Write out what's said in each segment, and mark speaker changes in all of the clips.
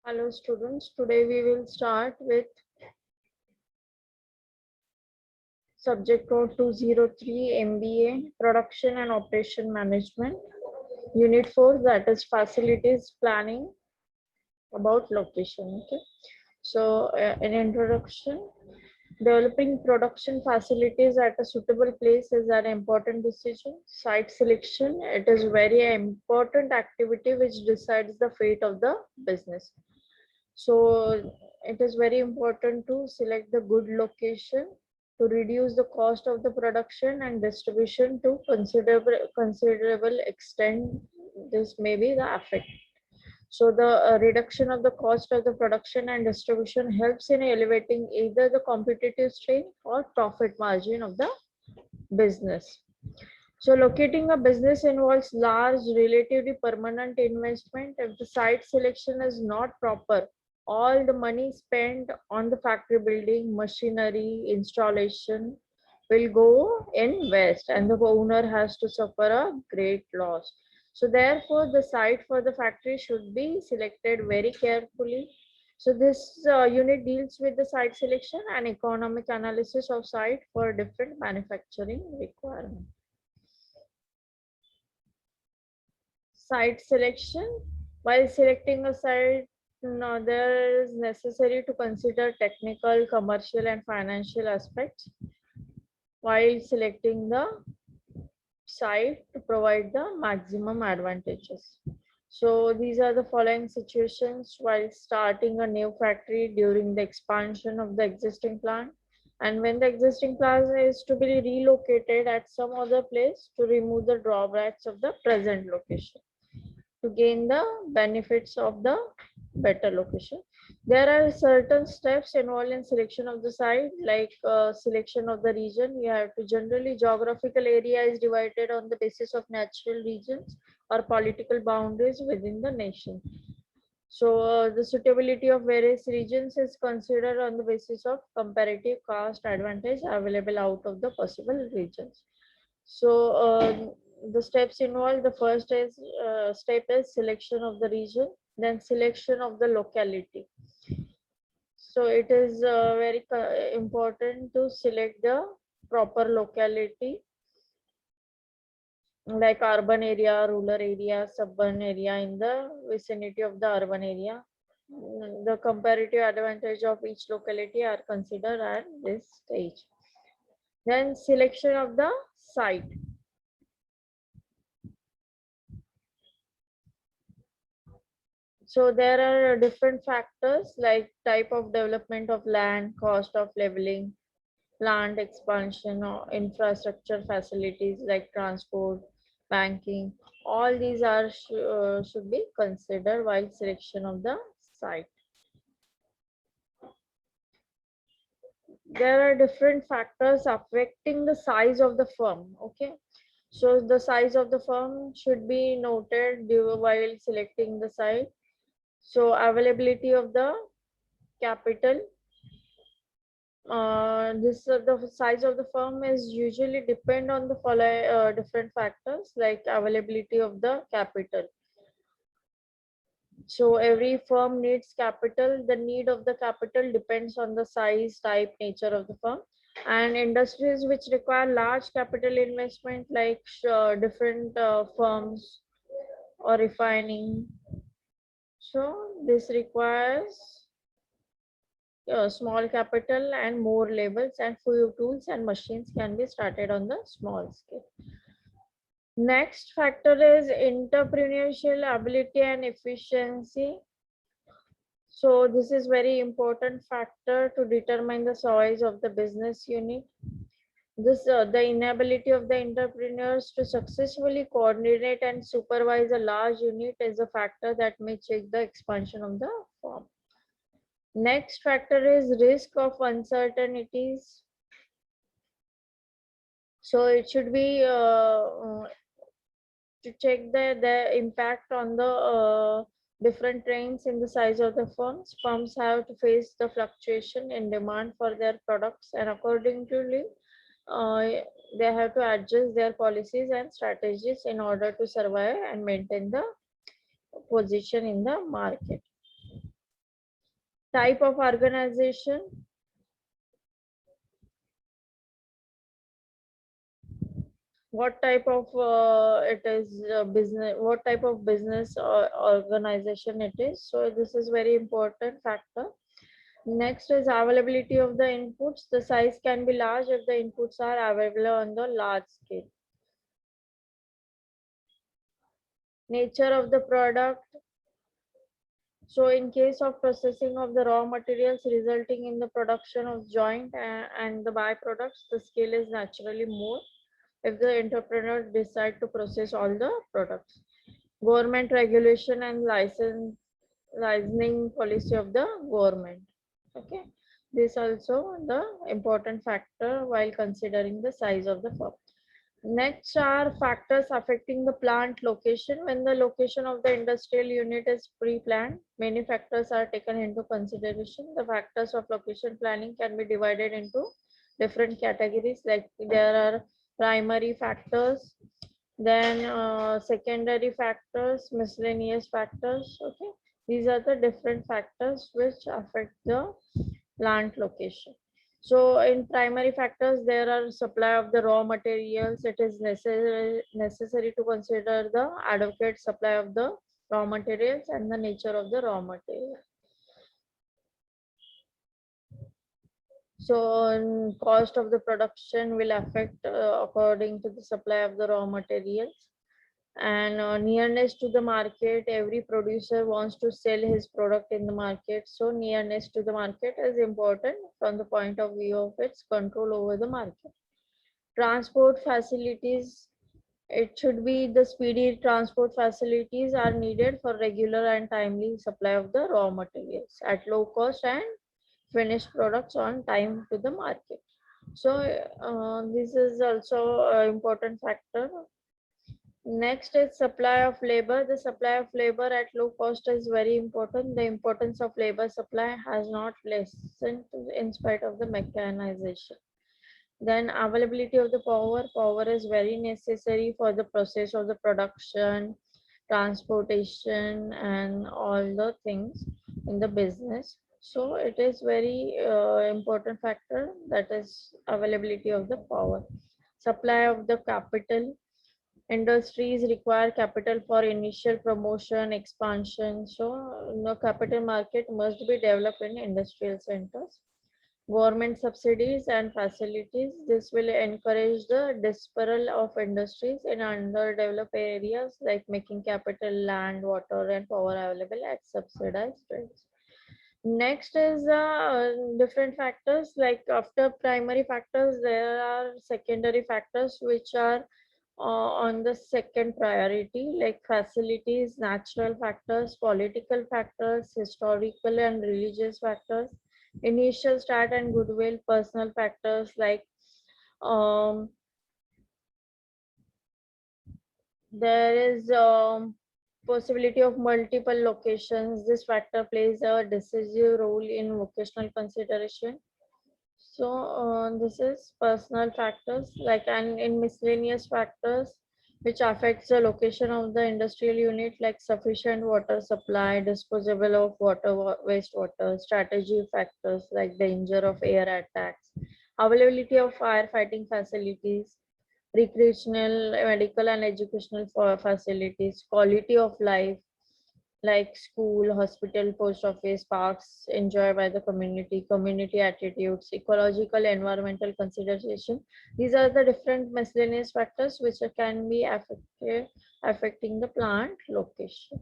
Speaker 1: Hello students, today we will start with subject code 203 MBA Production and Operation Management, Unit 4, that is Facilities Planning about location. Okay, so in introduction, developing production facilities at a suitable place is an important decision. Site selection, it is very important activity which decides the fate of the business. So it is very important to select the good location to reduce the cost of the production and distribution to considerable extent. This may be the effect. So the reduction of the cost of the production and distribution helps in elevating either the competitive strength or profit margin of the business. So locating a business involves large, relatively permanent investment. If the site selection is not proper, all the money spent on the factory building, machinery, installation will go in waste and the owner has to suffer a great loss. So therefore, the site for the factory should be selected very carefully. So this unit deals with the site selection and economic analysis of site for different manufacturing requirements. Site selection. While selecting a site, there is necessary to consider technical, commercial, and financial aspects while selecting the site to provide the maximum advantages. So these are the following situations while starting a new factory during the expansion of the existing plant, and when the existing plant is to be relocated at some other place to remove the drawbacks of the present location to gain the benefits of the better location. There are certain steps involved in selection of the site, like selection of the region. You have to generally geographical area is divided on the basis of natural regions or political boundaries within the nation. So the suitability of various regions is considered on the basis of comparative cost advantage available out of the possible regions. So the steps involved, the first is step is selection of the region, then selection of the locality. So it is very important to select the proper locality like urban area, rural area, suburban area in the vicinity of the urban area. The comparative advantage of each locality are considered at this stage. Then selection of the site. So there are different factors like type of development of land, cost of leveling, plant expansion or infrastructure facilities like transport, banking. All these are should be considered while selection of the site. There are different factors affecting the size of the firm. Okay. So the size of the firm should be noted while selecting the site. So availability of the capital, the size of the firm is usually depend on the following different factors like availability of the capital. So every firm needs capital. The need of the capital depends on the size, type, nature of the firm. And industries which require large capital investment like different firms or refining. So this requires small capital and more labels, and few tools and machines can be started on the small scale. Next factor is entrepreneurial ability and efficiency. So this is very important factor to determine the size of the business unit. This the inability of the entrepreneurs to successfully coordinate and supervise a large unit is a factor that may check the expansion of the firm. Next factor is risk of uncertainties. So it should be to check the impact on the different trends in the size of the firms. Firms have to face the fluctuation in demand for their products, and accordingly, uh, they have to adjust their policies and strategies in order to survive and maintain the position in the market. Type of organization. What type of it is business, what type of business or organization it is. So this is very important factor. Next is availability of the inputs. The size can be large if the inputs are available on the large scale. Nature of the product. So in case of processing of the raw materials resulting in the production of joint and the byproducts, the scale is naturally more if the entrepreneur decide to process all the products. Government regulation and licensing policy of the government. Okay, this also the important factor while considering the size of the firm. Next are factors affecting the plant location. When the location of the industrial unit is pre-planned, many factors are taken into consideration. The factors of location planning can be divided into different categories, like there are primary factors, then secondary factors, miscellaneous factors. Okay, these are the different factors which affect the plant location. So in primary factors, there are supply of the raw materials. It is necessary to consider the adequate supply of the raw materials and the nature of the raw material. So cost of the production will affect according to the supply of the raw materials. And nearness to the market, every producer wants to sell his product in the market, so nearness to the market is important from the point of view of its control over the market. Transport facilities, it should be the speedy transport facilities are needed for regular and timely supply of the raw materials at low cost and finished products on time to the market. So this is also an important factor. Next is supply of labor. The supply of labor at low cost is very important. The importance of labor supply has not lessened in spite of the mechanization. Then availability of the power. Power is very necessary for the process of the production, transportation, and all the things in the business. So it is very important factor, that is availability of the power. Supply of the capital. Industries require capital for initial promotion, expansion. So, capital market must be developed in industrial centers. Government subsidies and facilities. This will encourage the dispersal of industries in underdeveloped areas, like making capital, land, water, and power available at subsidized rates. Next is different factors, like after primary factors, there are secondary factors which are on the second priority, like facilities, natural factors, political factors, historical and religious factors, initial start and goodwill, personal factors like um, there is possibility of multiple locations. This factor plays a decisive role in vocational consideration. So this is personal factors, like, and in miscellaneous factors which affects the location of the industrial unit, like sufficient water supply, disposable of wastewater, strategy factors like danger of air attacks, availability of firefighting facilities, recreational, medical and educational facilities, quality of life, like school, hospital, post office, parks enjoyed by the community, community attitudes, ecological, environmental consideration. These are the different miscellaneous factors which can be affecting the plant location.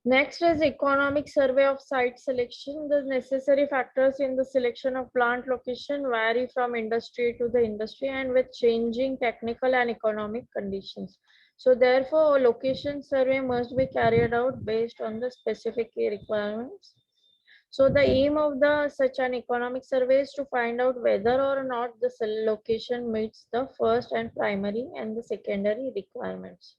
Speaker 1: Next is economic survey of site selection. The necessary factors in the selection of plant location vary from industry to the industry and with changing technical and economic conditions. So therefore, location survey must be carried out based on the specific requirements. So the aim of the such an economic survey is to find out whether or not the location meets the first and primary and the secondary requirements.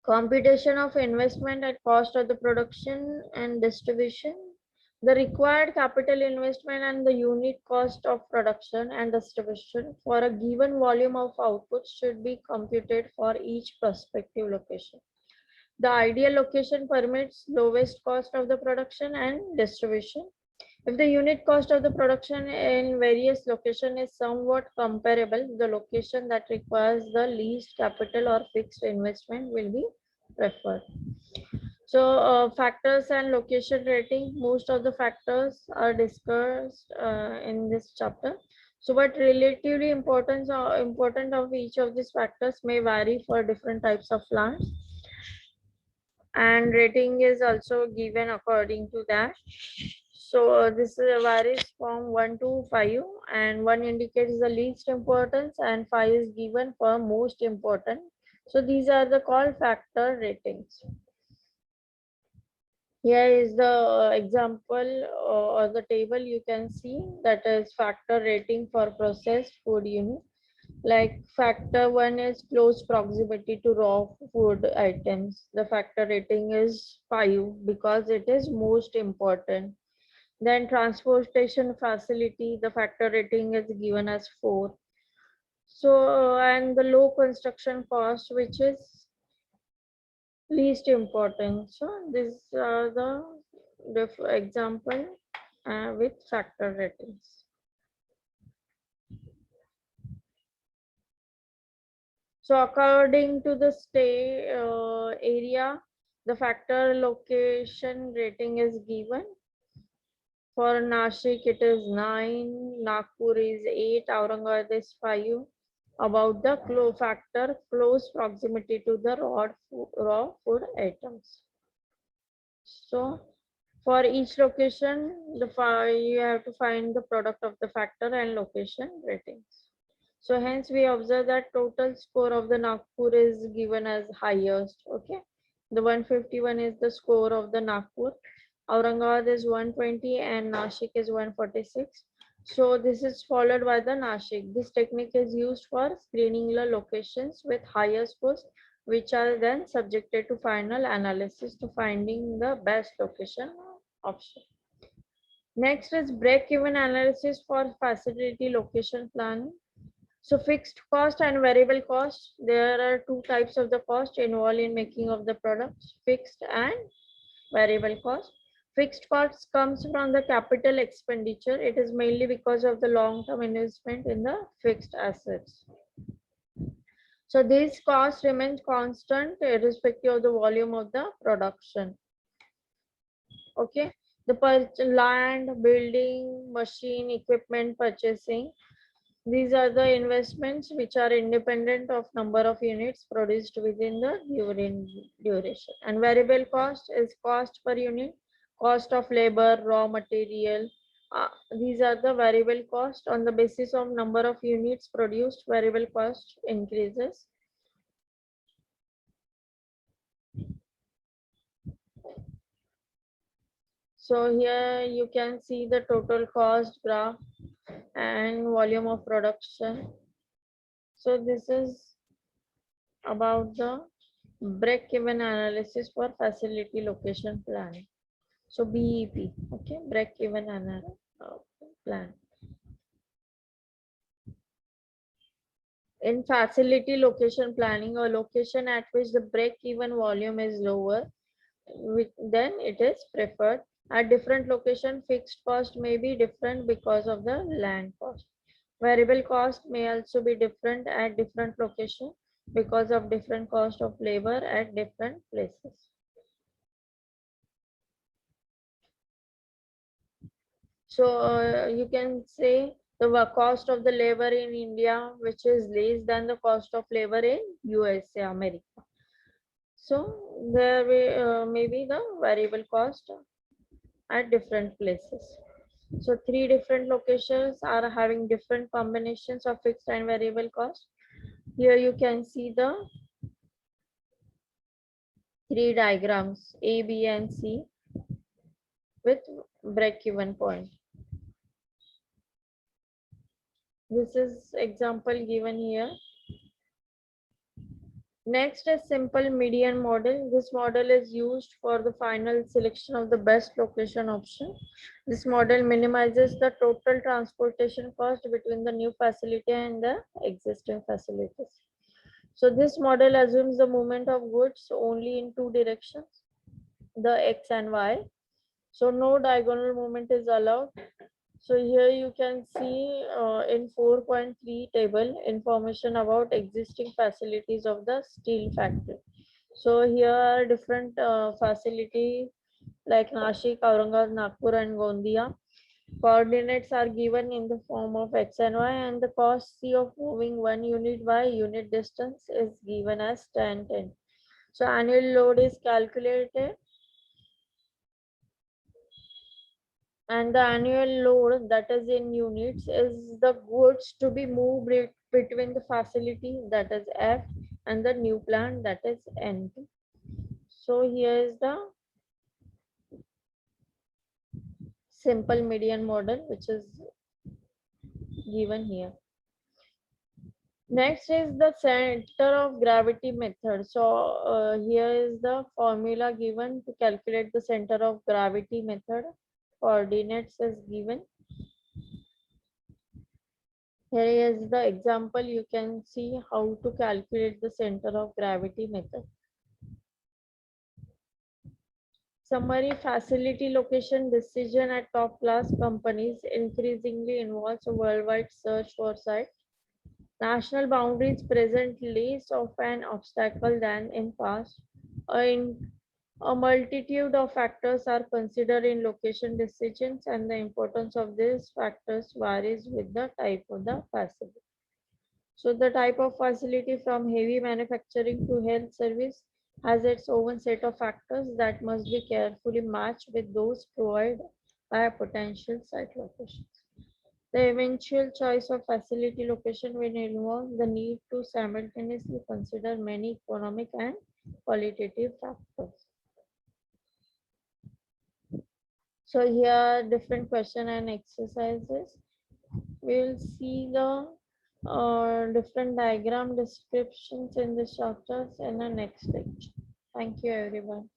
Speaker 1: Computation of investment at cost of the production and distribution. The required capital investment and the unit cost of production and distribution for a given volume of output should be computed for each prospective location. The ideal location permits lowest cost of the production and distribution. If the unit cost of the production in various locations is somewhat comparable, the location that requires the least capital or fixed investment will be preferred. So factors and location rating, most of the factors are discussed in this chapter. So but relatively important of each of these factors may vary for different types of plants, and rating is also given according to that. So this varies from 1 to 5, and 1 indicates the least importance and 5 is given for most important. So these are the called factor ratings. Here is the example or the table you can see, that is factor rating for processed food unit. Like factor 1 is close proximity to raw food items. The factor rating is 5 because it is most important. Then transportation facility, the factor rating is given as 4. So and the low construction cost, which is least important. So these are the example with factor ratings. So according to the state area, the factor location rating is given. For Nashik, it is 9, Nagpur is 8, Aurangabad is 5. About the factor close proximity to the raw food items. So for each location, you have to find the product of the factor and location ratings. So hence we observe that total score of the Nagpur is given as highest. Okay, the 151 is the score of the Nagpur. Aurangabad is 120 and Nashik is 146. So this is followed by the Nashik. This technique is used for screening the locations with higher scores, which are then subjected to final analysis to finding the best location option. Next is break-even analysis for facility location planning. So fixed cost and variable cost, there are two types of the cost involved in making of the products, fixed and variable cost. Fixed cost comes from the capital expenditure. It is mainly because of the long-term investment in the fixed assets. So these costs remain constant irrespective of the volume of the production. Okay, the land, building, machine, equipment purchasing. These are the investments which are independent of number of units produced within the duration. And variable cost is cost per unit, cost of labor, raw material. These are the variable cost. On the basis of number of units produced, variable cost increases. So here you can see the total cost graph and volume of production. So this is about the break-even analysis for facility location planning. So BEP, okay, break-even plan. In facility location planning, a location at which the break-even volume is lower, then it is preferred. At different location, fixed cost may be different because of the land cost. Variable cost may also be different at different location because of different cost of labor at different places. So you can say the cost of the labor in India, which is less than the cost of labor in USA, America. So there may be the variable cost at different places. So 3 different locations are having different combinations of fixed and variable cost. Here you can see the 3 diagrams A, B, and C with break-even point. This is example given here. Next is simple median model. This model is used for the final selection of the best location option. This model minimizes the total transportation cost between the new facility and the existing facilities. So this model assumes the movement of goods only in two directions, the X and Y. So no diagonal movement is allowed. So here you can see in 4.3 table information about existing facilities of the steel factory. So here are different facility like Nashik, Aurangabad, Nagpur and Gondia. Coordinates are given in the form of X and Y, and the cost C of moving one unit by unit distance is given as 10. So annual load is calculated, and the annual load, that is in units, is the goods to be moved between the facility, that is F, and the new plant, that is N. So here is the simple median model which is given here. Next is the center of gravity method. So here is the formula given to calculate the center of gravity method. Coordinates is given. Here is the example. You can see how to calculate the center of gravity method. Summary: facility location decision at top class companies increasingly involves a worldwide search for site. National boundaries present less of an obstacle than in past. A multitude of factors are considered in location decisions, and the importance of these factors varies with the type of the facility. So the type of facility, from heavy manufacturing to health service, has its own set of factors that must be carefully matched with those provided by a potential site location. The eventual choice of facility location will involve the need to simultaneously consider many economic and qualitative factors. So here are different question and exercises. We will see the different diagram descriptions in the chapters in the next lecture. Thank you everyone.